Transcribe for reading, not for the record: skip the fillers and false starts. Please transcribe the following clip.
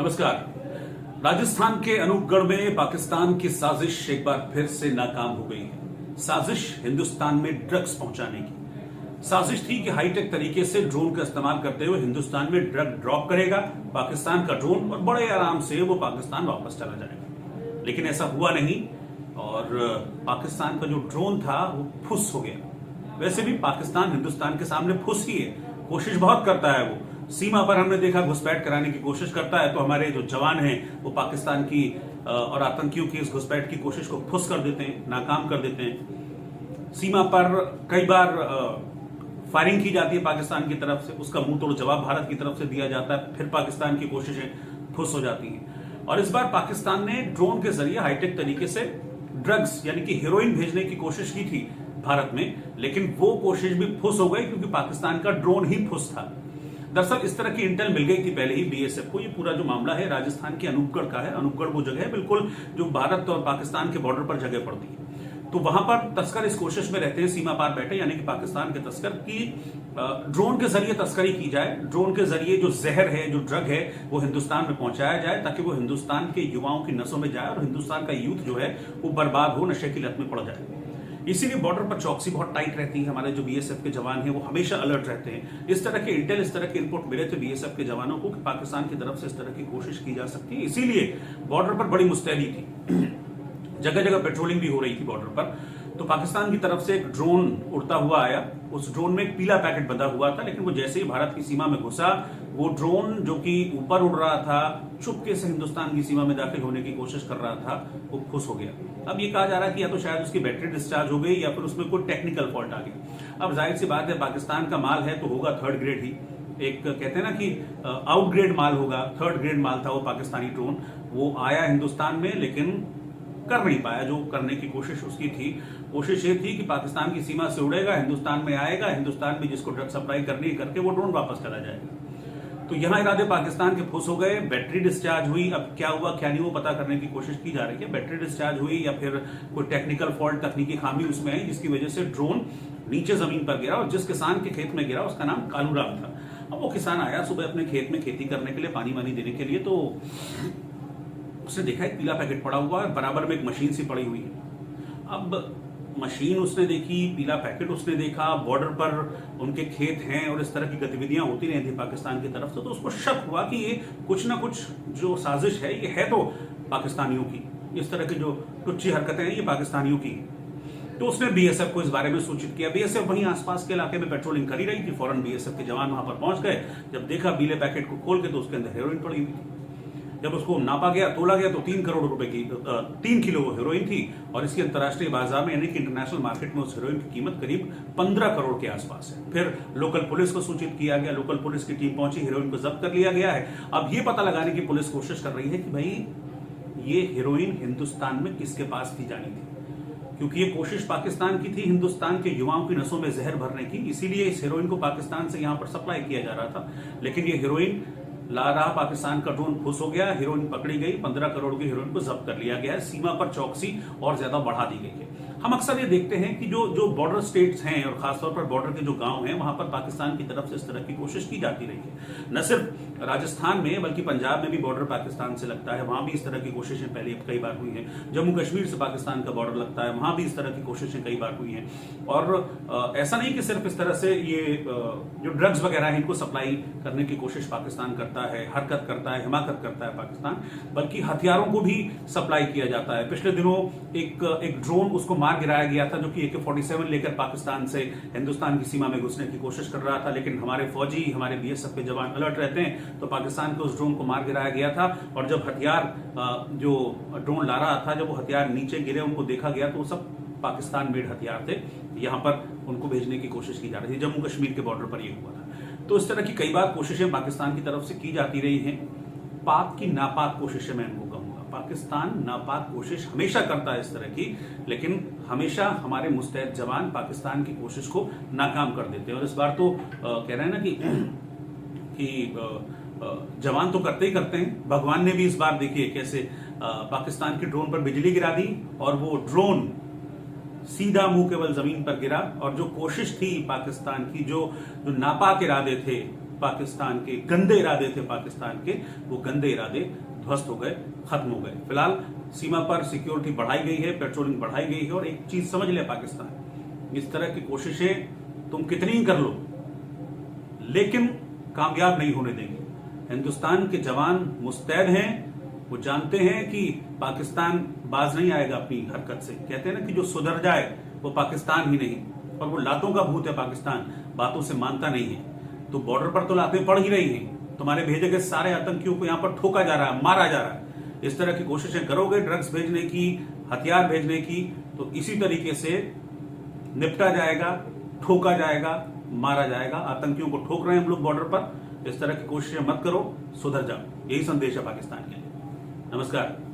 नमस्कार। राजस्थान के अनूपगढ़ में पाकिस्तान की साजिश एक बार फिर से नाकाम हो गई है। साजिश हिंदुस्तान में ड्रग्स पहुंचाने की साजिश थी कि हाईटेक तरीके से ड्रोन का इस्तेमाल करते हुए हिंदुस्तान में ड्रग ड्रॉप करेगा पाकिस्तान का ड्रोन और बड़े आराम से वो पाकिस्तान वापस चला जाएगा। लेकिन ऐसा हुआ नहीं और पाकिस्तान का जो ड्रोन था वो फुस हो गया। वैसे भी पाकिस्तान हिंदुस्तान के सामने फुस ही है, कोशिश बहुत करता है। वो सीमा पर हमने देखा घुसपैठ कराने की कोशिश करता है तो हमारे जो जवान हैं वो पाकिस्तान की और आतंकियों की इस घुसपैठ की कोशिश को फुस कर देते हैं, नाकाम कर देते हैं। सीमा पर कई बार फायरिंग की जाती है पाकिस्तान की तरफ से, उसका मुंह तोड़ जवाब भारत की तरफ से दिया जाता है, फिर पाकिस्तान की कोशिशें फुस हो जाती हैं। और इस बार पाकिस्तान ने ड्रोन के जरिए हाईटेक तरीके से ड्रग्स यानी कि हेरोइन भेजने की कोशिश की थी भारत में, लेकिन वो कोशिश भी फुस हो गई क्योंकि पाकिस्तान का ड्रोन ही फुस था। दरअसल इस तरह की इंटेल मिल गई थी पहले ही बीएसएफ को। ये पूरा जो मामला है राजस्थान के अनूपगढ़ का है। अनूपगढ़ वो जगह है बिल्कुल जो भारत और पाकिस्तान के बॉर्डर पर जगह पड़ती है। तो वहां पर तस्कर इस कोशिश में रहते हैं, सीमा पार बैठे यानी कि पाकिस्तान के तस्कर की ड्रोन के जरिए तस्करी की जाए, ड्रोन के जरिए जो जहर है, जो ड्रग है वो हिंदुस्तान में पहुंचाया जाए ताकि वो हिंदुस्तान के युवाओं की नसों में जाए और हिंदुस्तान का यूथ जो है वो बर्बाद हो, नशे की लत में पड़ जाए। इसीलिए बॉर्डर पर चौकसी बहुत टाइट रहती है। हमारे जो बीएसएफ के जवान हैं वो हमेशा अलर्ट रहते हैं। इस तरह के इंटेल, इस तरह के इनपुट मिले थे बीएसएफ के जवानों को कि पाकिस्तान की तरफ से इस तरह की कोशिश की जा सकती है। इसीलिए बॉर्डर पर बड़ी मुस्तैदी थी, जगह जगह पेट्रोलिंग भी हो रही थी बॉर्डर पर। तो पाकिस्तान की तरफ से एक ड्रोन उड़ता हुआ आया, उस ड्रोन में एक पीला पैकेट बंधा हुआ था, लेकिन वो जैसे ही भारत की सीमा में घुसा वो ड्रोन जो कि ऊपर उड़ रहा था, चुपके से हिंदुस्तान की सीमा में दाखिल होने की कोशिश कर रहा था, वो फुस हो गया। अब ये कहा जा रहा है कि या तो शायद उसकी बैटरी डिस्चार्ज हो गई या फिर उसमें कोई टेक्निकल फॉल्ट आ गई। अब जाहिर सी बात है पाकिस्तान का माल है तो होगा थर्ड ग्रेड ही। एक कहते हैं ना कि आउटग्रेड माल होगा, थर्ड ग्रेड माल था वो पाकिस्तानी ड्रोन। वो आया हिंदुस्तान में लेकिन कर नहीं पाया जो करने की कोशिश उसकी थी। कोशिश ये थी कि पाकिस्तान की सीमा से उड़ेगा, हिंदुस्तान में आएगा, हिंदुस्तान में जिसको ड्रग सप्लाई करनी है करके वो ड्रोन वापस चला जाएगा। तो यहां इरादे पाकिस्तान के फुस हो गए, बैटरी डिस्चार्ज हुई। अब क्या हुआ क्या नहीं वो पता करने की कोशिश की जा रही है। बैटरी डिस्चार्ज हुई या फिर कोई टेक्निकल फॉल्ट, तकनीकी खामी उसमें आई जिसकी वजह से ड्रोन नीचे जमीन पर गिरा और जिस किसान के खेत में गिरा उसका नाम कालूराम था। अब वो किसान आया सुबह अपने खेत में खेती करने के लिए, पानी वानी देने के लिए, तो उसने देखा एक पीला पैकेट पड़ा हुआ है, बराबर में एक मशीन सी पड़ी हुई है। अब मशीन उसने देखी, पीला पैकेट उसने देखा, बॉर्डर पर उनके खेत हैं और इस तरह की गतिविधियां होती रही थी पाकिस्तान की तरफ से, तो उसको शक हुआ कि ये कुछ ना कुछ जो साजिश है ये है तो पाकिस्तानियों की, इस तरह की जो टुच्ची हरकतें हैं ये पाकिस्तानियों की। तो उसने बीएसएफ को इस बारे में सूचित किया। बीएसएफ वहीं आसपास के इलाके में पेट्रोलिंग कर ही रही थी। फौरन बीएसएफ के जवान वहां पर पहुंच गए। जब देखा पीले पैकेट को खोल के तो उसके अंदर हेरोइन पड़ी हुई थी। जब उसको नापा गया, तोला गया तो 3 करोड़ रुपए की 3 किलो हेरोइन थी और इसकी अंतर्राष्ट्रीय बाजार में यानी कि इंटरनेशनल मार्केट में उस हेरोइन की कीमत करीब 15 करोड़ के आसपास है। फिर लोकल पुलिस को सूचित किया गया, लोकल पुलिस की टीम पहुंची, हेरोइन को जब्त कर लिया गया है। अब ये पता लगाने की पुलिस कोशिश कर रही है कि भाई ये हेरोइन हिंदुस्तान में किसके पास थी जानी थी, क्योंकि ये कोशिश पाकिस्तान की थी हिंदुस्तान के युवाओं की नसों में जहर भरने की। इसीलिए इस हेरोइन को पाकिस्तान से यहां पर सप्लाई किया जा रहा था। लेकिन ये हेरोइन ला रहा पाकिस्तान का ड्रोन फुस हो गया, हीरोइन पकड़ी गई, 15 करोड़ की हीरोइन को जब्त कर लिया गया है। सीमा पर चौकसी और ज्यादा बढ़ा दी गई है। हम अक्सर ये देखते हैं कि जो बॉर्डर स्टेट्स हैं और खासतौर पर बॉर्डर के जो गांव हैं वहां पर पाकिस्तान की तरफ से इस तरह की कोशिश की जाती रही है। न सिर्फ राजस्थान में बल्कि पंजाब में भी बॉर्डर पाकिस्तान से लगता है, वहां भी इस तरह की कोशिशें पहले कई बार हुई हैं। जम्मू कश्मीर से पाकिस्तान का बॉर्डर लगता है, वहां भी इस तरह की कोशिशें कई बार हुई हैं। और ऐसा नहीं कि सिर्फ इस तरह से ये जो ड्रग्स वगैरह है इनको सप्लाई करने की कोशिश पाकिस्तान करता है, हरकत करता है, हिमाकत करता है पाकिस्तान, बल्कि हथियारों को भी सप्लाई किया जाता है। पिछले दिनों एक ड्रोन उसको मार गिराया गया था जो कि AK-47 लेकर पाकिस्तान से हिंदुस्तान की सीमा में घुसने की कोशिश कर रहा था, लेकिन हमारे फौजी, हमारे बीएसएफ के जवान अलर्ट रहते हैं तो पाकिस्तान के उस ड्रोन को मार गिराया गया था। और जब हथियार जो ड्रोन ला रहा था, जब वो हथियार नीचे गिरे उनको देखा गया तो वो सब पाकिस्तान मेड हथियार थे, यहां पर उनको भेजने की कोशिश की जा रही थी। जम्मू कश्मीर के बॉर्डर पर यह हुआ था। तो इस तरह की कई बार कोशिशें पाकिस्तान की तरफ से की जाती रही हैं। पाक की नापाक कोशिशें मैं इनको कहूंगा। पाकिस्तान नापाक कोशिश हमेशा करता है इस तरह की, लेकिन हमेशा हमारे मुस्तैद जवान पाकिस्तान की कोशिश को नाकाम कर देते हैं। और इस बार तो कह रहे हैं ना कि जवान तो करते ही करते हैं। भगवान ने भी इस बार देखिए कैसे पाकिस्तान के ड्रोन पर बिजली गिरा दी और वो ड्रोन सीधा मुंह केवल जमीन पर गिरा। और जो कोशिश थी पाकिस्तान की, जो नापाक इरादे थे पाकिस्तान के गंदे इरादे थे पाकिस्तान के, वो गंदे इरादे ध्वस्त हो गए, खत्म हो गए। फिलहाल सीमा पर सिक्योरिटी बढ़ाई गई है, पेट्रोलिंग बढ़ाई गई है, और एक चीज समझ ले पाकिस्तान, इस तरह की कोशिशें तुम कितनी ही कर लो लेकिन कामयाब नहीं होने देंगे। हिंदुस्तान के जवान मुस्तैद हैं, वो जानते हैं कि पाकिस्तान बाज नहीं आएगा अपनी हरकत से। कहते हैं ना कि जो सुधर जाए वो पाकिस्तान ही नहीं, और वो लातों का भूत है पाकिस्तान, बातों से मानता नहीं है। तो बॉर्डर पर तो लातें पड़ ही रही हैं, तुम्हारे भेजे गए सारे आतंकियों को यहां पर ठोका जा रहा है, मारा जा रहा है। इस तरह की कोशिशें करोगे ड्रग्स भेजने की, हथियार भेजने की, तो इसी तरीके से निपटा जाएगा, ठोका जाएगा, मारा जाएगा। आतंकियों को ठोक रहे हैं हम लोग बॉर्डर पर, इस तरह की कोशिशें मत करो, सुधर जाओ। यही संदेश है पाकिस्तान के लिए। नमस्कार।